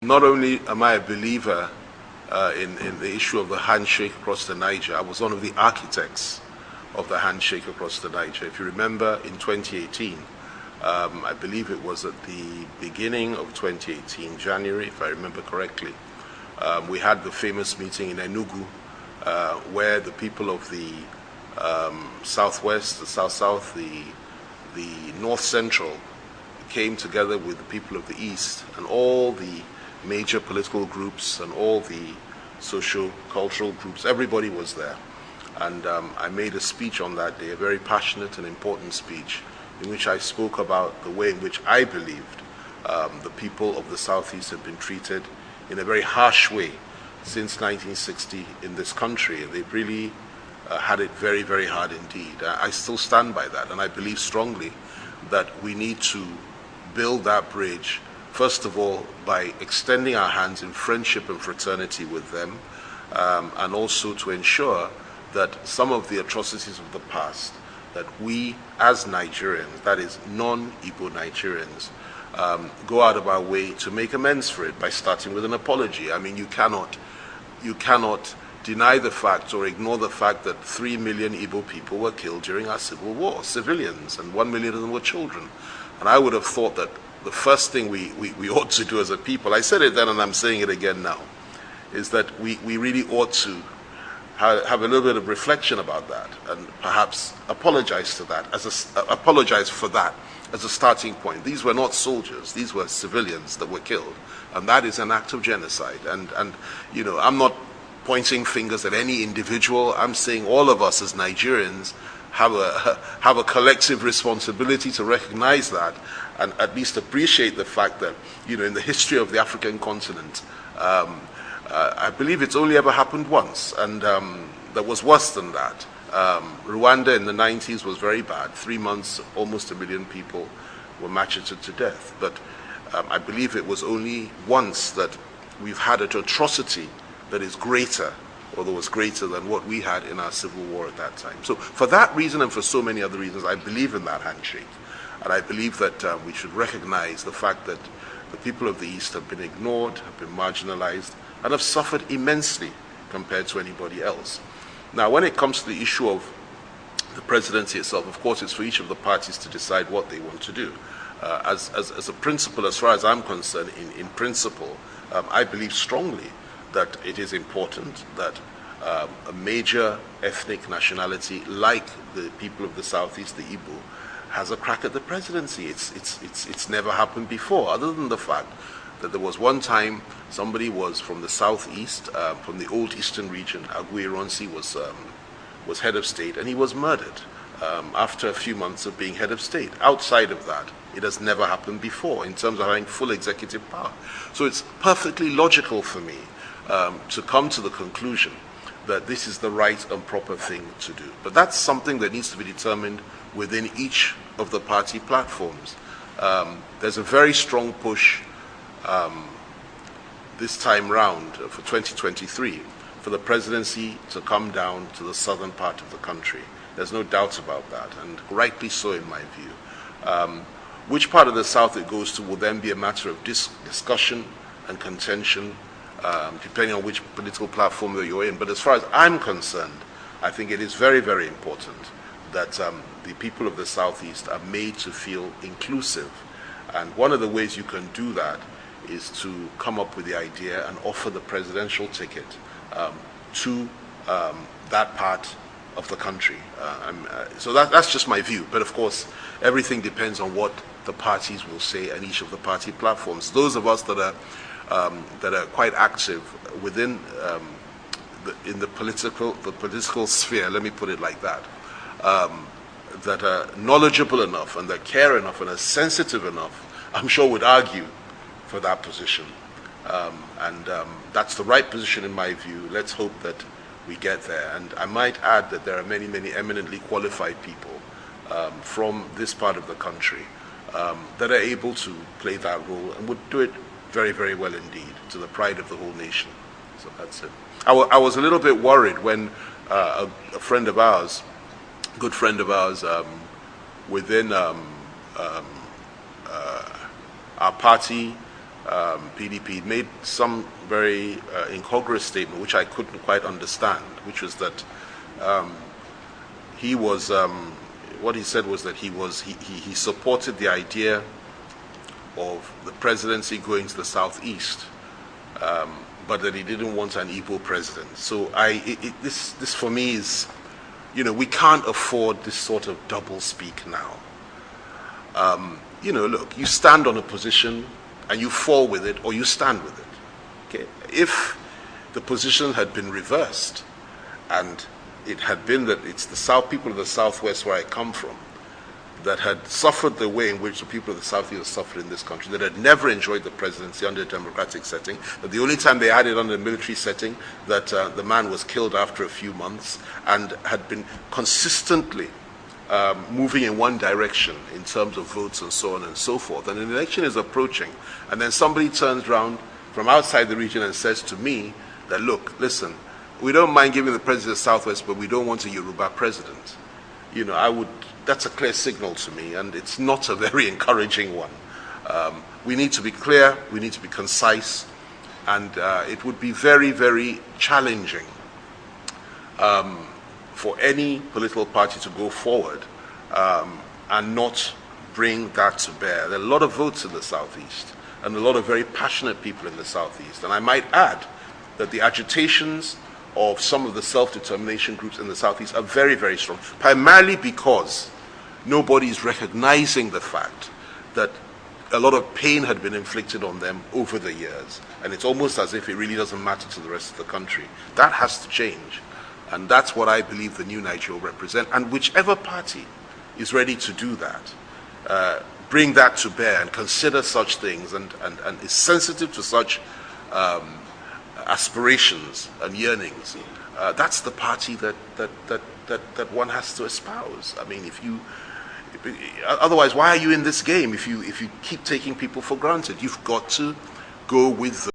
Not only am I a believer in the issue of the handshake across the Niger, I was one of the architects of the handshake across the Niger. If you remember, in 2018, I believe it was at the beginning of 2018, January, if I remember correctly, we had the famous meeting in Enugu, where the people of the southwest, the south-south, the north-central came together with the people of the east, and all the major political groups and all the socio-cultural groups, everybody was there. And I made a speech on that day, a very passionate and important speech, in which I spoke about the way in which I believed the people of the Southeast had been treated in a very harsh way since 1960 in this country. They've really had it very, very hard indeed. I still stand by that, and I believe strongly that we need to build that bridge, first of all, by extending our hands in friendship and fraternity with them, and also to ensure that some of the atrocities of the past, that we as Nigerians, that is non-Igbo Nigerians, go out of our way to make amends for it by starting with an apology. I mean, you cannot deny the fact or ignore the fact that 3 million Igbo people were killed during our civil war, civilians, and 1 million of them were children. And I would have thought that the first thing we ought to do as a people, I said it then and I'm saying it again now, is that we really ought to have a little bit of reflection about that and perhaps apologize for that as a starting point. These were not soldiers, these were civilians that were killed, and that is an act of genocide. And you know, I'm not pointing fingers at any individual. I'm saying all of us as Nigerians have a collective responsibility to recognize that and at least appreciate the fact that, you know, in the history of the African continent, I believe it's only ever happened once, and that was worse than that. Rwanda in the 90s was very bad. 3 months, almost 1 million people were massacred to death. But I believe it was only once that we've had an atrocity that is greater, or that was greater than what we had in our civil war at that time. So for that reason and for so many other reasons, I believe in that handshake. And I believe that we should recognize the fact that the people of the East have been ignored, have been marginalized, and have suffered immensely compared to anybody else. Now, when it comes to the issue of the presidency itself, of course, it's for each of the parties to decide what they want to do. As a principle, as far as I'm concerned, in principle, I believe strongly that it is important that a major ethnic nationality like the people of the Southeast, the Igbo, has a crack at the presidency. It's never happened before, other than the fact that there was one time somebody was from the Southeast, from the old Eastern region. Agui Ironsi was head of state, and he was murdered after a few months of being head of state. Outside of that, it has never happened before in terms of having full executive power. So it's perfectly logical for me to come to the conclusion that this is the right and proper thing to do. But that's something that needs to be determined within each of the party platforms. There's a very strong push this time round for 2023 for the presidency to come down to the southern part of the country. There's no doubt about that, and rightly so in my view. Which part of the south it goes to will then be a matter of discussion and contention, depending on which political platform that you're in. But as far as I'm concerned, I think it is very, very important that the people of the Southeast are made to feel inclusive. And one of the ways you can do that is to come up with the idea and offer the presidential ticket to that part of the country. So that's just my view. But of course, everything depends on what the parties will say and each of the party platforms. Those of us that are quite active within in the political sphere, let me put it like that, that are knowledgeable enough and that care enough and are sensitive enough, I'm sure would argue for that position. And that's the right position in my view. Let's hope that we get there. And I might add that there are many, many eminently qualified people from this part of the country that are able to play that role and would do it very, very well indeed, to the pride of the whole nation. So that's it. I was a little bit worried when a friend of ours, good friend of ours, within our party PDP, made some very incongruous statement, which I couldn't quite understand, which was that he was, what he said was that he supported the idea of the presidency going to the southeast, but that he didn't want an Igbo president. So this for me is, we can't afford this sort of double speak now. Look, you stand on a position and you fall with it, or you stand with it. Okay? If the position had been reversed, and it had been that it's the people of the Southwest, where I come from, that had suffered the way in which the people of the Southeast have suffered in this country, that had never enjoyed the presidency under a democratic setting, that the only time they had it under a military setting, that the man was killed after a few months, and had been consistently moving in one direction in terms of votes and so on and so forth. And an election is approaching, and then somebody turns around from outside the region and says to me that, look, listen, we don't mind giving the president of the Southwest, but we don't want a Yoruba president. That's a clear signal to me, and it's not a very encouraging one. We need to be clear, we need to be concise, and it would be very, very challenging for any political party to go forward and not bring that to bear. There are a lot of votes in the Southeast, and a lot of very passionate people in the Southeast. And I might add that the agitations of some of the self-determination groups in the Southeast are very, very strong, primarily because nobody is recognizing the fact that a lot of pain had been inflicted on them over the years, and it's almost as if it really doesn't matter to the rest of the country. That has to change, and that's what I believe the new Nigeria will represent. And whichever party is ready to do that, bring that to bear and consider such things, and is sensitive to such aspirations and yearnings, that's the party that one has to espouse. I mean, otherwise, why are you in this game if you keep taking people for granted? You've got to go with